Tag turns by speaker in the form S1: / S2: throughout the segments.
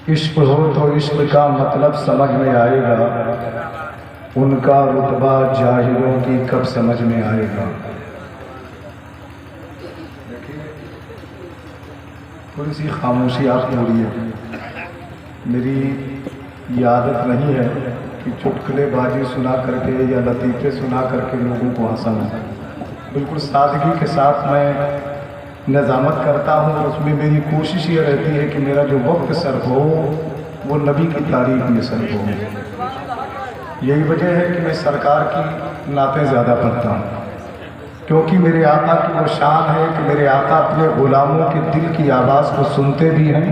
S1: इश्क हो तो इश्क का मतलब समझ में आएगा, उनका रुतबा जाहिलों की कब समझ में आएगा। थोड़ी सी खामोशी आप बोलिए। मेरी ये आदत नहीं है कि चुटकुलेबाजी सुना करके या लतीफ़े सुना करके लोगों को हंसाना। बिल्कुल सादगी के साथ मैं निज़ामत करता हूँ और उसमें मेरी कोशिश ये रहती है कि मेरा जो वक्त सर्फ हो वो नबी की तारीफ में सर्फ हो। यही वजह है कि मैं सरकार की नातें ज़्यादा पढ़ता हूँ, क्योंकि मेरे आका की वो शान है कि मेरे आका अपने ग़ुलामों के दिल की आवाज़ को सुनते भी हैं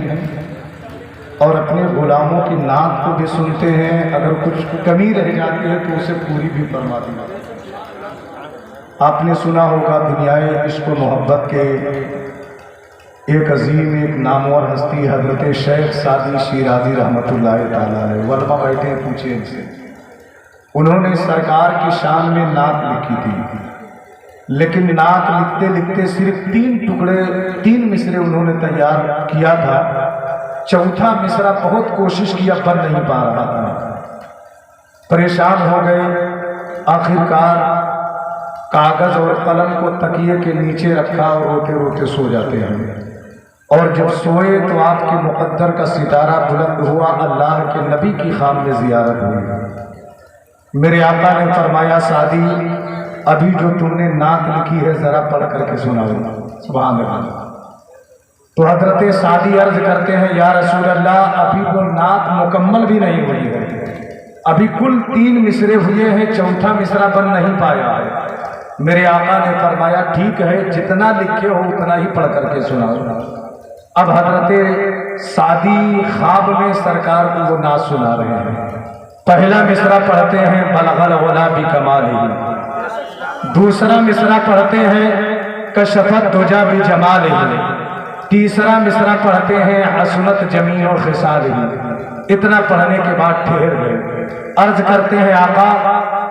S1: और अपने ग़ुलामों की नात को भी सुनते हैं। अगर कुछ कमी रह जाती है तो उसे पूरी भी फरमा देंगे। आपने सुना होगा दुनियाए इश्क व मोहब्बत के एक अजीम, एक नामवर हस्ती हज़रत शेख सादी शिराज़ी रहमतुल्लाह तआला अलैह, वलमा बैठे हैं, पूछे इनसे। उन्होंने सरकार की शान में नात लिखी थी, लेकिन नात लिखते लिखते सिर्फ 3 टुकड़े 3 मिसरे उन्होंने तैयार किया था। चौथा मिसरा बहुत कोशिश किया पर नहीं पा रहा था, परेशान हो गए। आखिरकार कागज और कलम को तकिए के नीचे रखा और रोते रोते सो जाते हैं। और जब सोए तो आपके मुकद्दर का सितारा बुलंद हुआ, अल्लाह के नबी की खाम में जियारत हुई। मेरे आका ने फरमाया, सादी अभी जो तुमने नात लिखी है जरा पढ़ करके सुनाओ। सुभान अल्लाह। तो हजरत सादी अर्ज करते हैं, या रसूल अल्लाह अभी वो नात मुकम्मल भी नहीं हुई है, अभी कुल 3 मिसरे हुए हैं, चौथा मिसरा बन नहीं पाया है। मेरे आका ने फरमाया, ठीक है जितना लिखे हो उतना ही पढ़ करके सुनाओ। अब हजरत सादी ख्वाब में सरकार को वो नात सुना रहे हैं। पहला मिसरा पढ़ते हैं, बलगल वला भी कमालिही। दूसरा मिसरा पढ़ते हैं, कशफत दुजा भी जमालिही। तीसरा मिसरा पढ़ते हैं, हसनत जमीन और खिसालिही। इतना पढ़ने के बाद ठहर गए। अर्ज करते हैं, आका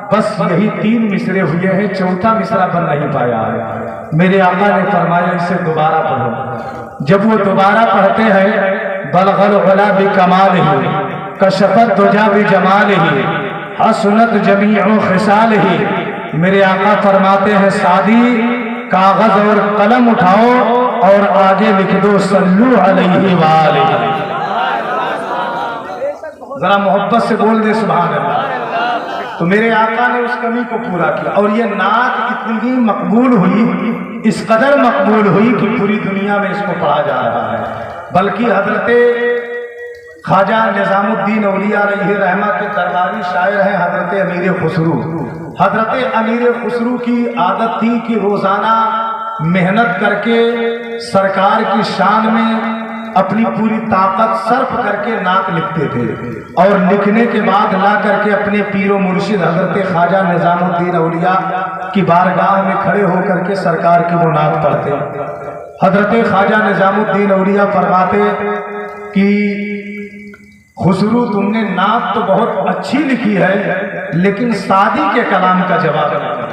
S1: बस यही 3 मिसरे हुए हैं, चौथा मिसरा बन नहीं पाया है। मेरे आका ने फरमाया, इसे दोबारा पढ़ो। जब वो दोबारा पढ़ते हैं, बलगल वला भी कमालिही, कशफत दुजा भी जमालिही, हसनत जमीन खिसालिही। मेरे आका फरमाते हैं, सादी कागज और कलम उठाओ और आगे लिख दो, सल्लू अलैहि वालिही। जरा मोहब्बत से बोल दे सुभान अल्लाह। तो मेरे आका ने उस कमी को पूरा किया और ये नात इतनी मकबूल हुई, इस कदर मकबूल हुई कि पूरी दुनिया में इसको पढ़ा जा रहा है। बल्कि हजरत ख्वाजा निजामुद्दीन औलिया अलैहि रहमा के दरबारी शायर हैं हजरत अमीर खुसरू। हजरत अमीर खुसरू की आदत थी कि रोजाना मेहनत करके सरकार की शान में अपनी पूरी ताकत सर्फ करके नात लिखते थे और लिखने के बाद ला करके अपने पीरो मुर्शिद हजरत ख्वाजा निजामुद्दीन औलिया की बारगाह में खड़े होकर के सरकार की वो नात पढ़ते। हजरत ख्वाजा निजामुद्दीन औलिया फरमाते कि खुसरू तुमने नात तो बहुत अच्छी लिखी है, लेकिन सादी के कलाम का जवाब नहीं।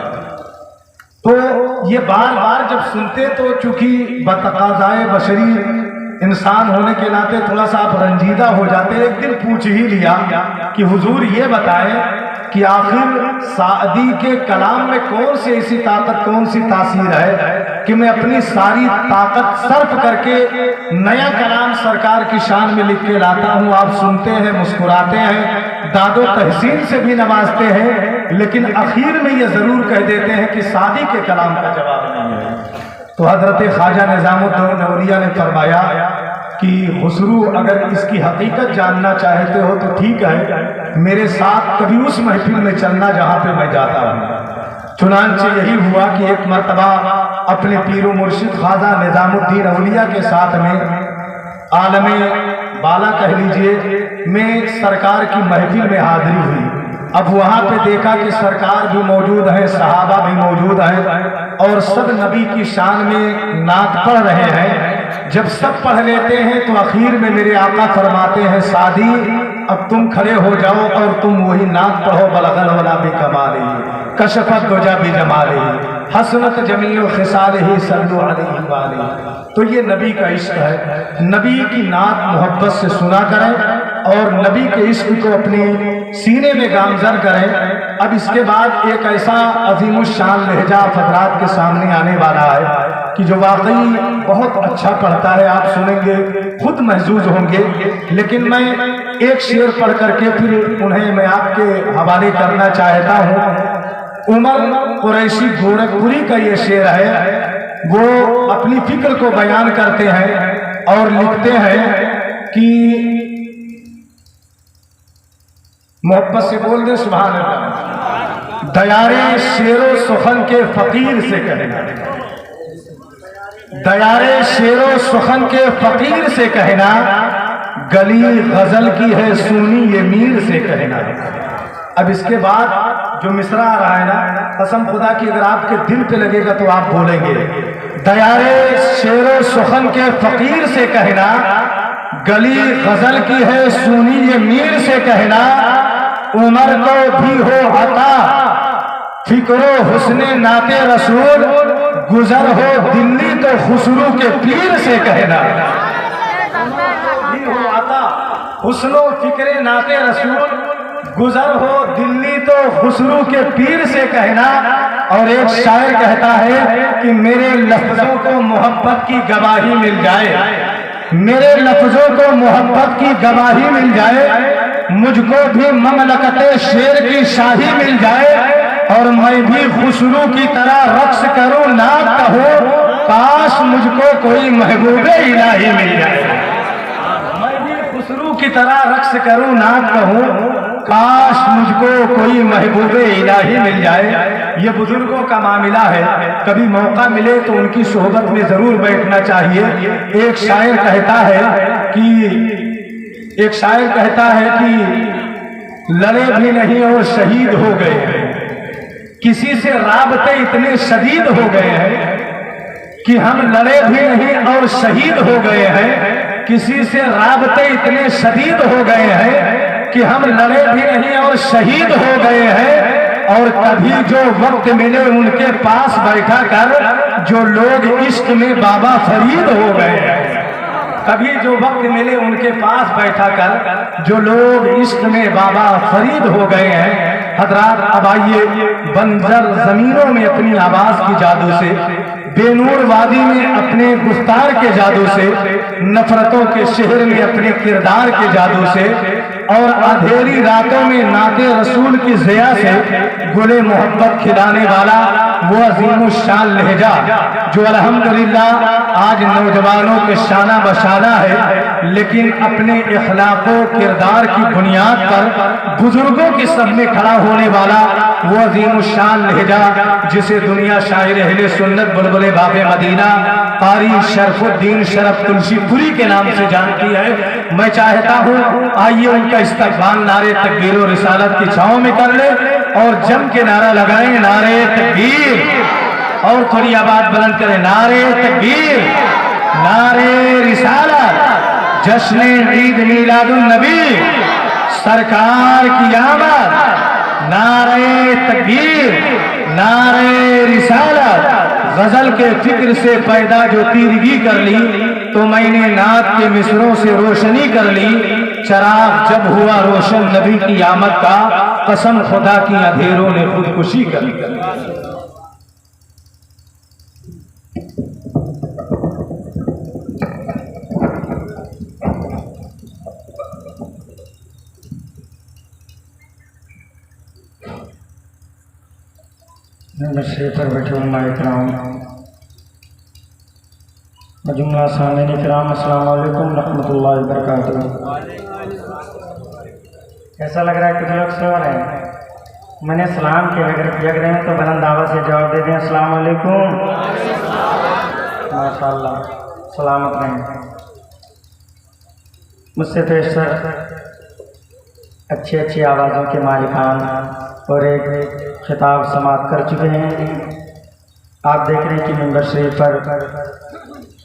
S1: तो ये बार बार जब सुनते तो चूंकि बतकाज़ाए बशरी इंसान होने के नाते थोड़ा सा आप रंजीदा हो जाते। एक दिन पूछ ही लिया कि हुजूर ये बताएं कि आखिर सादी के कलाम में कौन सी ऐसी ताकत, कौन सी तासीर है कि मैं अपनी सारी ताकत सर्फ करके नया कलाम सरकार की शान में लिख के लाता हूँ। आप सुनते हैं, मुस्कुराते हैं, दादो तहसीन से भी नवाजते हैं, लेकिन आखिर में ये जरूर कह देते हैं कि सादी के कलाम का जवाब नहीं है। तो हजरत ख्वाजा निजामुद्दीन औलिया ने फरमाया कि खुसरू अगर इसकी हकीकत जानना चाहते हो तो ठीक है, मेरे साथ कभी उस महफिल में चलना जहाँ पे मैं जाता हूँ। चुनांचे यही हुआ कि एक मर्तबा अपने पीरो मुर्शिद ख्वाजा निजामुद्दीन औलिया के साथ में आलमे बाला कह लीजिए में सरकार की महफिल में हाजिरी हुई। अब वहाँ पे देखा कि सरकार भी मौजूद है, सहाबा भी मौजूद है और सब नबी की शान में नात पढ़ रहे हैं। जब सब पढ़ लेते हैं तो आखिर में मेरे आका फरमाते हैं, सादी अब तुम खड़े हो जाओ और तुम वही नात पढ़ो, बलगल वला भी कमालिही, कशफत दुजा भी जमालिही। हसनत जमील खिसालिही सल्लु अलैहि वालैहि। तो ये नबी का इश्क है। नबी की नात मोहब्बत से सुना करें और नबी के इश्क को अपने सीने में गामजर करें। अब इसके बाद एक ऐसा अजीमुश्शान लहजा हज़रात के सामने आने वाला है कि जो वाकई बहुत अच्छा पढ़ता है, आप सुनेंगे खुद महजूज होंगे। लेकिन मैं एक शेर पढ़ करके फिर उन्हें मैं आपके हवाले करना चाहता हूँ। उमर कुरैशी गोरखपुरी का ये शेर है। वो अपनी फिक्र को बयान करते हैं और लिखते हैं कि मोहब्बत से बोल दे सुभान अल्लाह। दयारे शेरो सुखन के फकीर से कहना, दयारे शेरो सुखन के फकीर से कहना, गली गजल की है सुनी ये मीर से कहना। अब इसके बाद जो मिसरा आ रहा है ना, कसम खुदा की अगर आपके दिल पे लगेगा तो आप बोलेंगे, दयारे शेरो सुखन के फकीर से कहना, गली गजल की है सुनी ये मीर से कहना, उमर को भी हो अता फिक्रो हुस्ने नाते रसूल, गुजर हो दिल्ली तो खुसरू के पीर से कहना। भी हो अता हुस्नो फिक्रे नाते रसूल, गुजर हो दिल्ली तो खुसरू के पीर से कहना। और एक शायर कहता है कि मेरे लफ्जों को मोहब्बत की गवाही मिल जाए, मेरे लफ्जों को मोहब्बत की गवाही मिल जाए, मुझको भी ममलकते शेर की शाही मिल जाए, और मैं भी खुसरू की तरह रक्स करूं नात कहूं, काश मुझको कोई महबूबे इलाही मिल जाए। मैं भी खुसरू की तरह रक्स करूं नात कहूं, काश मुझको कोई महबूबे इलाही मिल जाए। ये बुजुर्गों का मामला है, कभी मौका मिले तो उनकी सोहबत में जरूर बैठना चाहिए। एक शायर कहता है कि लड़े भी नहीं और शहीद हो गए, किसी से राबते इतने शदीद हो गए हैं कि हम लड़े भी नहीं और शहीद हो गए हैं, किसी से राबते इतने शदीद हो गए हैं कि हम लड़े भी नहीं और शहीद हो गए हैं। और कभी जो वक्त मिले उनके पास बैठा कर, जो लोग इश्क में बाबा फरीद हो गए हैं। कभी जो वक्त मिले उनके पास बैठा कर, जो लोग इश्क में बाबा फरीद हो गए हैं। हजरात अब आइए, बंजर जमीनों में अपनी आवाज की जादू से, बेनूर वादी में अपने गुफ्तार के जादू से, नफरतों के शहर में अपने किरदार के जादू से, और अंधेरी रातों में नाते रसूल की ज़िया से गुले मोहब्बत खिलाने वाला वो अजीमुश्शान लहजा जो अल्हम्दुलिल्लाह आज नौजवानों के शाना बशाना है, लेकिन अपने इखलाको किरदार की बुनियाद पर बुजुर्गों की सब में खड़ा होने वाला वो अजीमुश्शान लहजा जिसे दुनिया शायर अहले सुन्नत बुलबुले बाबे मदीना कारी शरफुद्दीन शरफ तुलसीपुरी के नाम से जानती है। मैं चाहता हूँ आइए उनका इस्तकबाल नारे तकबीर और रिसालत की छांव में कर ले और जम के नारा लगाएं, नारे तकबीर, और थोड़ी आवाज बुलंद करें, नारे तकबीर, नारे रिसालत, जश्न ईद मिलादुन नबी, सरकार की आमद, नारे तकबीर, नारे रिसालत। गजल के फिक्र से पैदा जो तीरगी कर ली, तो मैंने नात के मिसरों से रोशनी कर ली। चराग जब हुआ रोशन नबी की आमद का, कसम खुदा की अंधेरों ने खुदकुशी कर ली।
S2: पर बैठे इकराम जुमला सामीन इकराम, अस्सलाम वालेकुम रहमतुल्लाहि व बरकातुहू। कैसा लग रहा है? कुछ लोग सो रहे हैं। मैंने सलाम के अगर जग रहे हैं तो बुलंद आवाज़ से जवाब दे दें, अस्सलाम वालेकुम। माशाअल्लाह, सलामत रहें। मुझसे पेशतर अच्छी अच्छी आवाज़ों के मालिकान और एक खिताब समाप्त कर चुके हैं। आप देख रहे हैं कि मिंबर शरीफ पर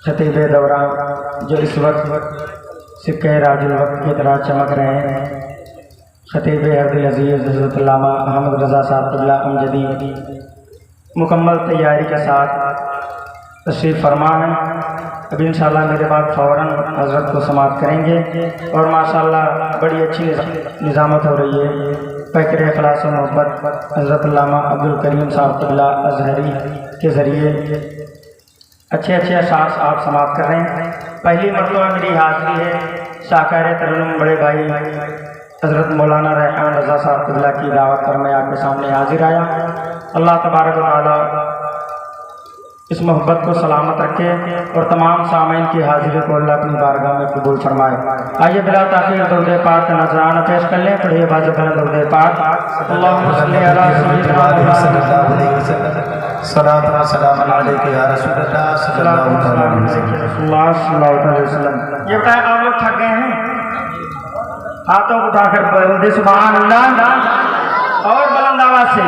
S2: खतीब दौरा जो इस वक्त सिक्के राजुल वक्त की तरह चमक रहे हैं, खतीब अब्दुल अजीज़ हज़रत अल्लामा अहमद रज़ा साहब क़िबला अमजदी मुकम्मल तैयारी के साथ तशरीफ़ फरमा है। अभी इंशाल्लाह मेरे बाद फ़ौरन हज़रत को समाप्त करेंगे और माशाल्लाह बड़ी अच्छी निज़ामत हो रही है। फ़क्र इख़लास व मोहब्बत हज़रत अल्लामा अब्दुल करीम साहब क़िबला अज़हरी के ज़रिए अच्छे अच्छे अशार आप समाप्त कर रहे हैं। पहली मरतबा मेरी हाज़िरी है शाकार तरन्नुम बड़े भाई हज़रत मौलाना रेहान रज़ा साहब क़िबला की दावत पर मैं आपके सामने हाजिर आया। अल्लाह तबारक व तआला इस मोहब्बत को सलामत रखे और तमाम सामीन की हाजिरी को अल्लाह अपनी बारगाह में कबूल फरमाए। आइए बिला ताख़ीर दरूद पाक का नजराना पेश कर लें। पढ़िए बाज़ दरूद पाक। अल्लाहुम्मा सल्ली अला सय्यिदिना सल्लल्लाहु अलैहि वसल्लम
S1: सलात व सलाम अलैका या रसूलल्लाह सल्लल्लाहु अलैहि वसल्लम।
S2: ये बताएं आप लोग थक गए हैं? हाथों को उठाकर बोलिए सुभान अल्लाह और बुलंद आवाज से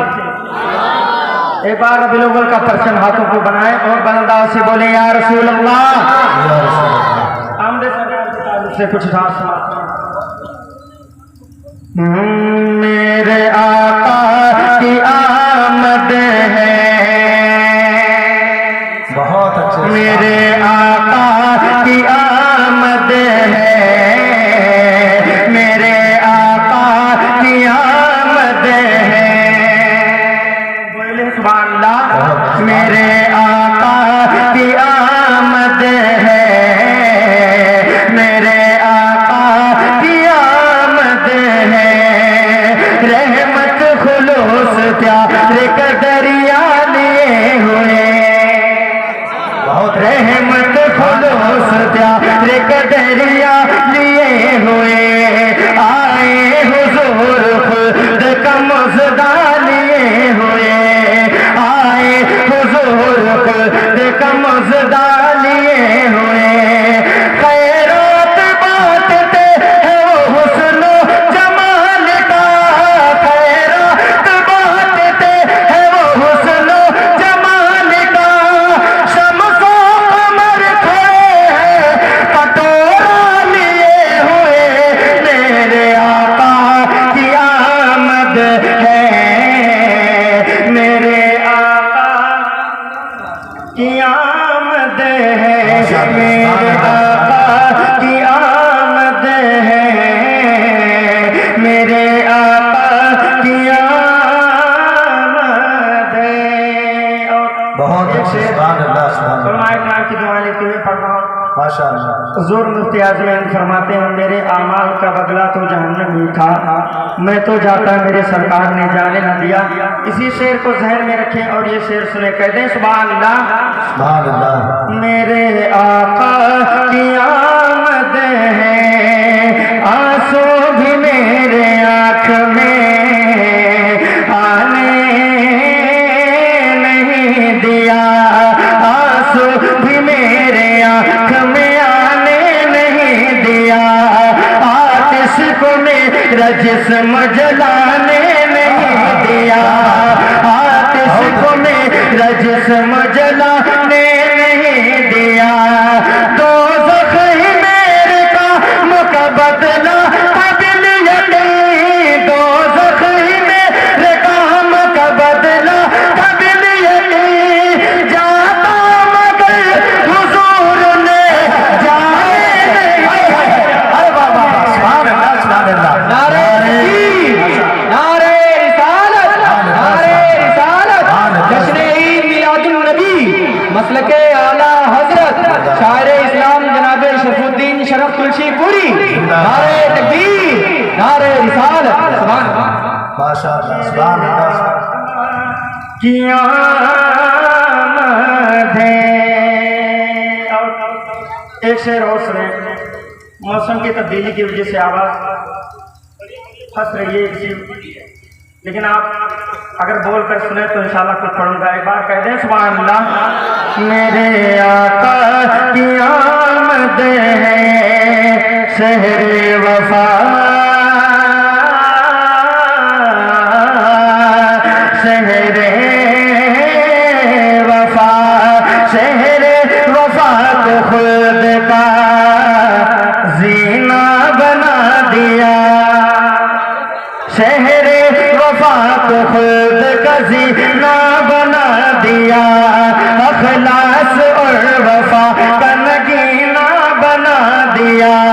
S2: एक बार रबीउल अव्वल का परचम हाथों को बनाए और बुलंद आवाज से बोले या रसूल अल्लाह। आमदे से कुछ खास मेरे आका की आमद है,
S1: बहुत अच्छे
S2: मेरे आका की आमद है, मेरे आका की आमद है। बोले सुभान अल्लाह। मेरे आका की आमद है, मेरे आका की आमद है। रहमत खुलूस प्यारे का दरिया लिए हुए, रहमत खुलूस प्यारे का दरिया लिए हुए आए हुजूर खुद का मुज़दा लिए हुए आए हुजूर खुद का मुज़दा लिए हुए। खैरात बांटते हैं वो हुस्न जमाल का, खैरात बांटते हैं वो हुस्न जमाल का। शम्सो कमर खड़े हैं कटोरा लिए हुए, मेरे आका की आमद है, मेरे आका की आमद है, मेरे आका की आमद है, मेरे आका की आमद है। और
S1: बहुत अच्छे सुभान अल्लाह सुभान
S2: फरमाए नाम की दुआ लेते हुए पढ़ रहा हूँ।
S1: माशाअल्लाह।
S2: हुजूर मुफ्ती आज़म फरमाते हैं मेरे आमाल का बदला तो जहन्नम ही था, मैं तो जाता मेरे सरकार ने जाने न दिया। इसी शेर को जहन में रखें और ये शेर सुने, कहते हैं सुभान अल्लाह।
S1: सुभान अल्लाह।
S2: मेरे आका की आमद है, आंसू भी मेरे आँख में आने नहीं दिया, आंसू भी मेरे आँख में आने नहीं दिया। आतिश को मेरा जिस्म जलाने नहीं दिया, आतिश को मेरा जिस्म जलाने नहीं दिया। दोज़ख ही मेरे काम का बदला काबिल यकीन, दोज़ख ही मेरे काम का बदला काबिल यकीन। जाता मगर हुजूर ने जाने नहीं।
S1: अरे वाह वाह सुभान अल्लाह सुभान अल्लाह।
S2: नारे नारे रिसालत, नारे रिसालत, जश्न ईद मिलादुन नबी, मसलके आला हजरत शायर इस्लाम जनाब शरफुद्दीन शरफ तुलसीपुरी। नारे तकबीर, नारे रिसालत, सुभान अल्लाह।
S1: माशाअल्लाह सुभान अल्लाह।
S2: की आमद है। और एक शेर और सुने। मौसम की तब्दीली की वजह से आवाज़ फंस रही है किसी, लेकिन आप अगर बोल कर सुने तो इंशाल्लाह कुछ पढ़ूंगा। एक बार कह दें सुभान अल्लाह। मेरे आका की आमद है, शहरे वफा, शहरे वफा, शहरे वफा को खुद का जीना बना दिया, शहरे वफा को खुद का जीना बना दिया, अखलास और वफा का नगीना बना दिया।